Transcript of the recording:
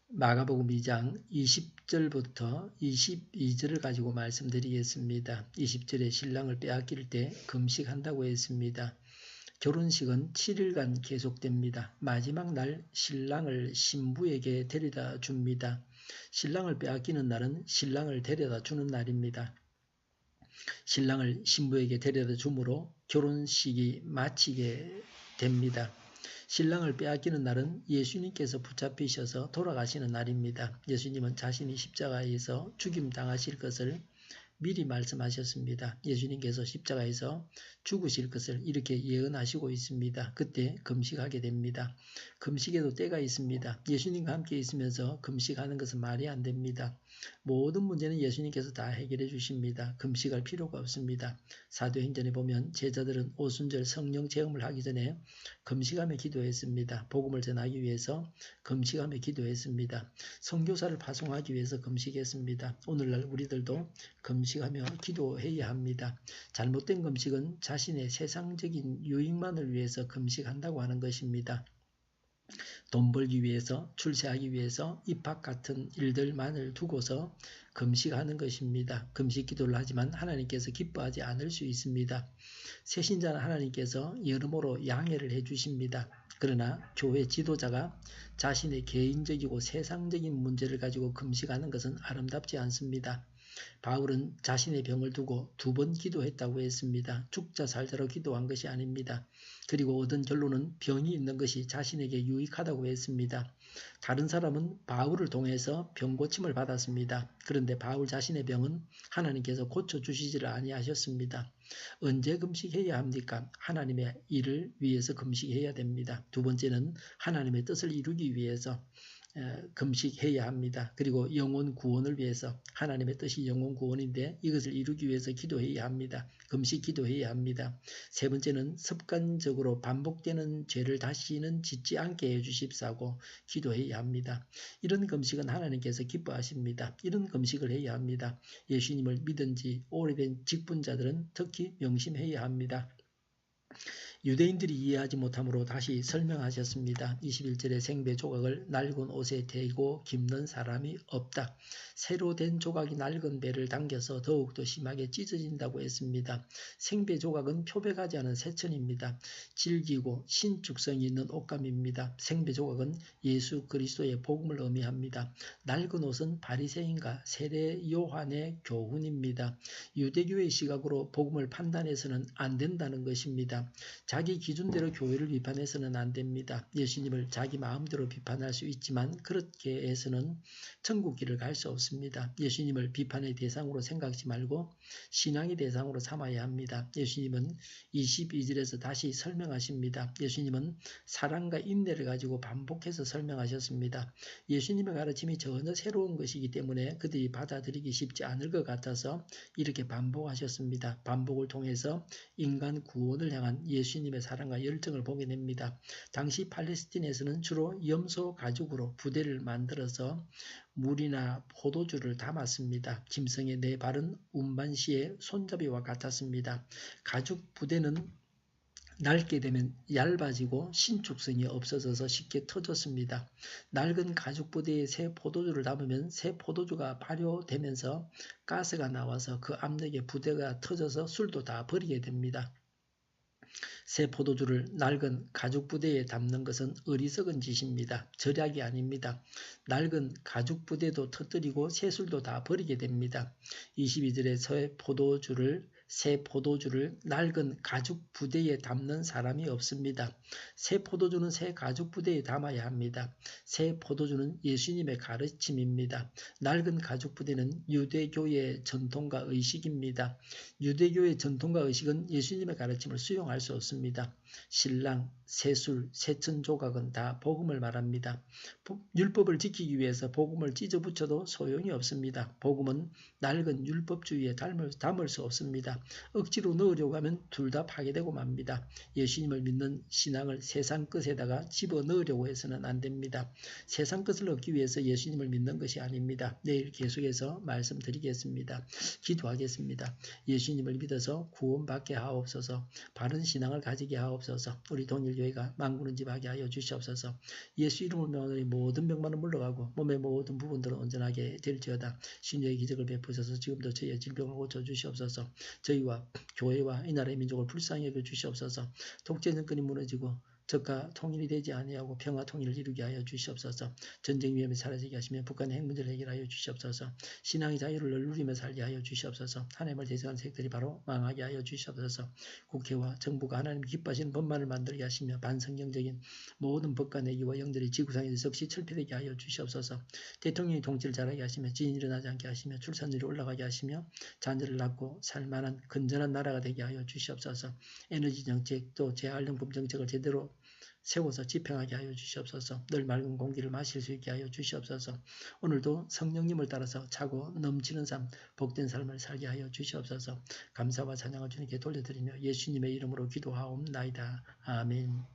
마가복음 2장 20절부터 22절을 가지고 말씀드리겠습니다. 20절에 신랑을 빼앗길 때 금식한다고 했습니다. 결혼식은 7일간 계속됩니다. 마지막 날 신랑을 신부에게 데려다 줍니다. 신랑을 빼앗기는 날은 신랑을 데려다 주는 날입니다. 신랑을 신부에게 데려다 줌으로 결혼식이 마치게 됩니다. 신랑을 빼앗기는 날은 예수님께서 붙잡히셔서 돌아가시는 날입니다. 예수님은 자신이 십자가에서 죽임 당하실 것을 미리 말씀하셨습니다. 예수님께서 십자가에서 죽으실 것을 이렇게 예언하시고 있습니다. 그때 금식하게 됩니다. 금식에도 때가 있습니다. 예수님과 함께 있으면서 금식하는 것은 말이 안 됩니다. 모든 문제는 예수님께서 다 해결해 주십니다. 금식할 필요가 없습니다. 사도행전에 보면 제자들은 오순절 성령 체험을 하기 전에 금식하며 기도했습니다. 복음을 전하기 위해서 금식하며 기도했습니다. 선교사를 파송하기 위해서 금식했습니다. 오늘날 우리들도 금식하며 기도해야 합니다. 잘못된 금식은 자신의 세상적인 유익만을 위해서 금식한다고 하는 것입니다. 돈 벌기 위해서, 출세하기 위해서 입학 같은 일들만을 두고서 금식하는 것입니다. 금식 기도를 하지만 하나님께서 기뻐하지 않을 수 있습니다. 새신자는 하나님께서 여러모로 양해를 해주십니다. 그러나 교회 지도자가 자신의 개인적이고 세상적인 문제를 가지고 금식하는 것은 아름답지 않습니다. 바울은 자신의 병을 두고 2번 기도했다고 했습니다. 죽자 살자로 기도한 것이 아닙니다. 그리고 얻은 결론은 병이 있는 것이 자신에게 유익하다고 했습니다. 다른 사람은 바울을 통해서 병 고침을 받았습니다. 그런데 바울 자신의 병은 하나님께서 고쳐주시지를 아니하셨습니다. 언제 금식해야 합니까? 하나님의 일을 위해서 금식해야 됩니다. 두 번째는 하나님의 뜻을 이루기 위해서 금식해야 합니다. 그리고 영혼 구원을 위해서 하나님의 뜻이 영혼 구원인데 이것을 이루기 위해서 기도해야 합니다. 금식 기도해야 합니다. 세 번째는 습관적으로 반복되는 죄를 다시는 짓지 않게 해주십사고 기도해야 합니다. 이런 금식은 하나님께서 기뻐하십니다. 이런 금식을 해야 합니다. 예수님을 믿은 지 오래된 직분자들은 특히 명심해야 합니다. 유대인들이 이해하지 못함으로 다시 설명하셨습니다. 21절에 생배 조각을 낡은 옷에 대고 깁는 사람이 없다. 새로 된 조각이 낡은 배를 당겨서 더욱더 심하게 찢어진다고 했습니다. 생배 조각은 표백하지 않은 새천입니다. 질기고 신축성이 있는 옷감입니다. 생배 조각은 예수 그리스도의 복음을 의미합니다. 낡은 옷은 바리새인과 세례 요한의 교훈입니다. 유대교의 시각으로 복음을 판단해서는 안 된다는 것입니다. 자기 기준대로 교회를 비판해서는 안 됩니다. 예수님을 자기 마음대로 비판할 수 있지만 그렇게 해서는 천국 길을 갈 수 없습니다. 예수님을 비판의 대상으로 생각하지 말고 신앙의 대상으로 삼아야 합니다. 예수님은 22절에서 다시 설명하십니다. 예수님은 사랑과 인내를 가지고 반복해서 설명하셨습니다. 예수님의 가르침이 전혀 새로운 것이기 때문에 그들이 받아들이기 쉽지 않을 것 같아서 이렇게 반복하셨습니다. 반복을 통해서 인간 구원을 향한 예수님의 사랑과 열정을 보게 됩니다. 당시 팔레스틴에서는 주로 염소 가죽으로 부대를 만들어서 물이나 포도주를 담았습니다. 짐승의 4발은 운반시의 손잡이와 같았습니다. 가죽 부대는 낡게 되면 얇아지고 신축성이 없어져서 쉽게 터졌습니다. 낡은 가죽 부대에 새 포도주를 담으면 새 포도주가 발효되면서 가스가 나와서 그 압력에 부대가 터져서 술도 다 버리게 됩니다. 새 포도주를 낡은 가죽 부대에 담는 것은 어리석은 짓입니다. 절약이 아닙니다. 낡은 가죽 부대도 터뜨리고 새 술도 다 버리게 됩니다. 22절에 새 포도주를 낡은 가죽 부대에 담는 사람이 없습니다. 새 포도주는 새 가죽 부대에 담아야 합니다. 새 포도주는 예수님의 가르침입니다. 낡은 가죽 부대는 유대교의 전통과 의식입니다. 유대교의 전통과 의식은 예수님의 가르침을 수용할 수 없습니다. 신랑, 새술, 새천 조각은 다 복음을 말합니다. 율법을 지키기 위해서 복음을 찢어붙여도 소용이 없습니다. 복음은 낡은 율법주의에 담을 수 없습니다. 억지로 넣으려고 하면 둘 다 파괴되고 맙니다. 예수님을 믿는 신앙을 세상 끝에다가 집어넣으려고 해서는 안 됩니다. 세상 끝을 얻기 위해서 예수님을 믿는 것이 아닙니다. 내일 계속해서 말씀드리겠습니다. 기도하겠습니다. 예수님을 믿어서 구원받게 하옵소서. 바른 신앙을 가지게 하옵소서. 주옵소서. 우리 동일교회가 만군은집하게 하여 주시옵소서. 예수 이름을 명하노니 모든 병만은 물러가고 몸의 모든 부분들은 온전하게 될지어다. 신유의 기적을 베푸셔서 지금도 저희의 질병을 고쳐주시옵소서. 저희와 교회와 이 나라의 민족을 불쌍히 여겨 주시옵소서. 독재 정권이 무너지고 적과 통일이 되지 아니하고 평화 통일을 이루게 하여 주시옵소서. 전쟁 위험이 사라지게 하시며 북한의 핵 문제를 해결하여 주시옵소서. 신앙의 자유를 누리며 살게 하여 주시옵소서. 하나님을 대적한 세력들이 바로 망하게 하여 주시옵소서. 국회와 정부가 하나님 기뻐하시는 법만을 만들게 하시며 반성경적인 모든 법과 내기와 영들이 지구상에서 즉시 철폐되게 하여 주시옵소서. 대통령이 통치를 잘하게 하시며 지진이 일어나지 않게 하시며 출산율이 올라가게 하시며 자녀를 낳고 살만한 건전한 나라가 되게 하여 주시옵소서. 에너지 정책 또 재활용품 정책을 제대로 세워서 집행하게 하여 주시옵소서. 늘 맑은 공기를 마실 수 있게 하여 주시옵소서. 오늘도 성령님을 따라서 차고 넘치는 삶, 복된 삶을 살게 하여 주시옵소서. 감사와 찬양을 주님께 돌려드리며 예수님의 이름으로 기도하옵나이다. 아멘.